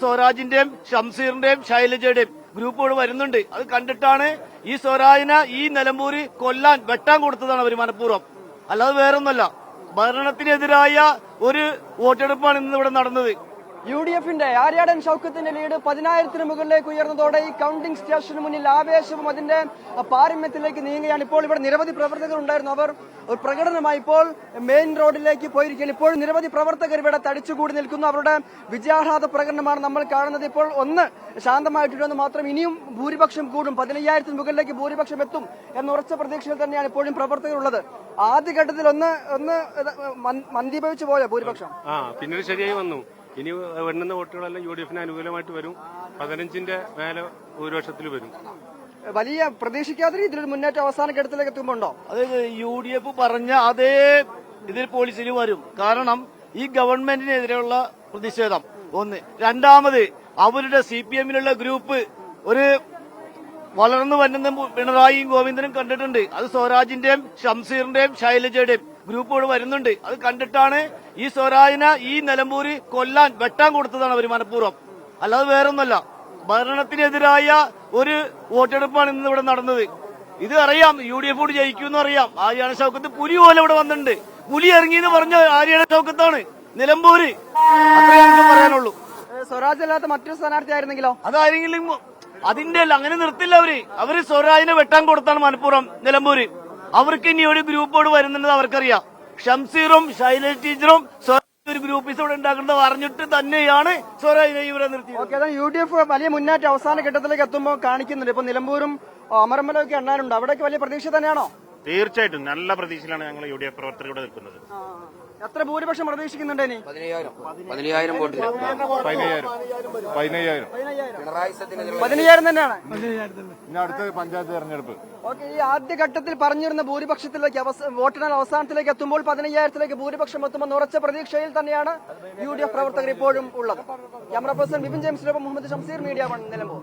സ്വരാജിന്റെയും ഷംസീറിന്റെയും ശൈലജയുടെയും ഗ്രൂപ്പുകൾ വരുന്നുണ്ട്. അത് കണ്ടിട്ടാണ് ഈ സ്വരാജിനെ ഈ നിലമ്പൂര് കൊല്ലാൻ വെട്ടാൻ കൊടുത്തതാണ് അവർ മനഃപൂർവ്വം, അല്ലാതെ വേറൊന്നല്ല. ഭരണത്തിനെതിരായ ഒരു വോട്ടെടുപ്പാണ് ഇന്ന് ഇവിടെ നടന്നത്. UDF-ന്റെ ആര്യാടൻ ഷൌക്കത്തിന്റെ ലീഡ് 10,000-ന് മുകളിലേക്ക് ഉയർന്നതോടെ ഈ കൌണ്ടിംഗ് സ്റ്റേഷന് മുന്നിൽ ആവേശവും അതിന്റെ പാരമ്യത്തിലേക്ക് നീങ്ങുകയാണ്. ഇപ്പോൾ ഇവിടെ നിരവധി പ്രവർത്തകർ ഉണ്ടായിരുന്നു. അവർ ഒരു പ്രകടനമായി ഇപ്പോൾ മെയിൻ റോഡിലേക്ക് പോയിരിക്കുകയാണ്. ഇപ്പോൾ നിരവധി പ്രവർത്തകർ ഇവിടെ തടിച്ചുകൂടി നിൽക്കുന്നു. അവരുടെ വിജയാഹ്ലാദ പ്രകടനമാണ് നമ്മൾ കാണുന്നത്. ഇപ്പോൾ ഒന്ന് ശാന്തമായിട്ടുണ്ടെന്ന് മാത്രം, ഇനിയും ഭൂരിപക്ഷം കൂടും, 15,000-ന് മുകളിലേക്ക് ഭൂരിപക്ഷം എത്തും എന്ന ഉറച്ച പ്രതീക്ഷയിൽ തന്നെയാണ് ഇപ്പോഴും പ്രവർത്തകർ ഉള്ളത്. ആദ്യഘട്ടത്തിൽ ഒന്ന് മന്ദീഭവിച്ചു പോയ ഭൂരിപക്ഷം പിന്നീട് ശരിയായി വന്നു. ഇനി എണ്ണുന്ന വോട്ടുകളെല്ലാം UDF-ന് അനുകൂലമായിട്ട് വരും. 15-ന്റെ മേലെ ഭൂരിപക്ഷത്തിൽ വരും. വലിയ പ്രതീക്ഷിക്കാത്ത രീതിയിൽ മുന്നേറ്റം അവസാന ഘട്ടത്തിലേക്ക് എത്തുമ്പോണ്ടോ? അതായത് UDF പറഞ്ഞ അതേ ഇതിൽ പോലീസിൽ വരും. കാരണം ഈ ഗവൺമെന്റിനെതിരെയുള്ള പ്രതിഷേധം ഒന്ന്. രണ്ടാമത് അവരുടെ CPM-ലുള്ള ഗ്രൂപ്പ് ഒരു വളർന്നു വരുന്ന പിണറായിയും ഗോവിന്ദനും കണ്ടിട്ടുണ്ട്. അത് സ്വരാജിന്റെയും ഷംസീറിന്റെയും ശൈലജയുടെയും ഗ്രൂപ്പുകൾ വരുന്നുണ്ട്. അത് കണ്ടിട്ടാണ് ഈ സ്വരാജിനെ ഈ നിലമ്പൂര് കൊല്ലാൻ വെട്ടാൻ കൊടുത്തതാണ് അവർ മനഃപൂർവ്വം, അല്ലാതെ വേറൊന്നല്ല. ഭരണത്തിനെതിരായ ഒരു വോട്ടെടുപ്പാണ് ഇന്ന് ഇവിടെ നടന്നത്. ഇത് അറിയാം, UDF കൂടി ജയിക്കുമെന്ന് അറിയാം. ആര്യാടൻ ഷൌക്കത്ത് പുലി പോലെ ഇവിടെ വന്നിട്ടുണ്ട്. പുലി ഇറങ്ങിയെന്ന് പറഞ്ഞ ആര്യാടൻ ഷൌക്കത്താണ് നിലമ്പൂര്. അത്രേ നമുക്ക് പറയാനുള്ളൂ. സ്വരാജ് അല്ലാത്ത മറ്റൊരു സ്ഥാനാർത്ഥി ആയിരുന്നെങ്കിലോ? അതാരെങ്കിലും അതിന്റെ അല്ല, അങ്ങനെ നിർത്തില്ല. അവര് സ്വരാജിനെ വെട്ടാൻ കൊടുത്താണ് മനഃപൂർവ്വം നിലമ്പൂര്. അവർക്ക് ഇനി ഒരു ഗ്രൂപ്പോട് വരുന്നുണ്ടെന്ന് അവർക്കറിയാം. ഷംസീറും ശൈലജ ടീച്ചറും ഒരു ഗ്രൂപ്പ് ഇവിടെ ഉണ്ടാക്കുന്നത് അറിഞ്ഞിട്ട് തന്നെയാണ് സ്വരാജിനെ ഇവരെ നിർത്തിയത്. UDF വലിയ മുന്നേറ്റം അവസാന ഘട്ടത്തിലേക്ക് എത്തുമ്പോൾ കാണിക്കുന്നുണ്ട്. ഇപ്പൊ നിലമ്പൂരും അമരമ്പലമൊക്കെ എണ്ണാനുണ്ട്. അവിടേക്ക് വലിയ പ്രതീക്ഷ തന്നെയാണോ? തീർച്ചയായിട്ടും നല്ല പ്രതീക്ഷയിലാണ് ഞങ്ങൾ UDF പ്രവർത്തകർ ഇവിടെ നിൽക്കുന്നത്. എത്ര ഭൂരിപക്ഷം പ്രതീക്ഷിക്കുന്നുണ്ട്? ഇനി 15,000 വോട്ടിൽ 15,000 തന്നെയാണ്. അടുത്ത പഞ്ചായത്ത് തെരഞ്ഞെടുപ്പ്. ഓക്കെ, ഈ ആദ്യഘട്ടത്തിൽ പറഞ്ഞിരുന്ന ഭൂരിപക്ഷത്തിലേക്ക് വോട്ടെണ്ണൽ അവസാനത്തിലേക്ക് എത്തുമ്പോൾ 15,000-ലേക്ക് ഭൂരിപക്ഷം എത്തുമെന്ന് ഉറച്ച പ്രതീക്ഷയിൽ തന്നെയാണ് UDF പ്രവർത്തകർ ഇപ്പോഴും ഉള്ളത്. ക്യാമറ പേഴ്സൺ വിപിൻ ജെയിംസിനൊപ്പം മുഹമ്മദ് ഷംസീർ, മീഡിയ 1, നിലമ്പൂർ.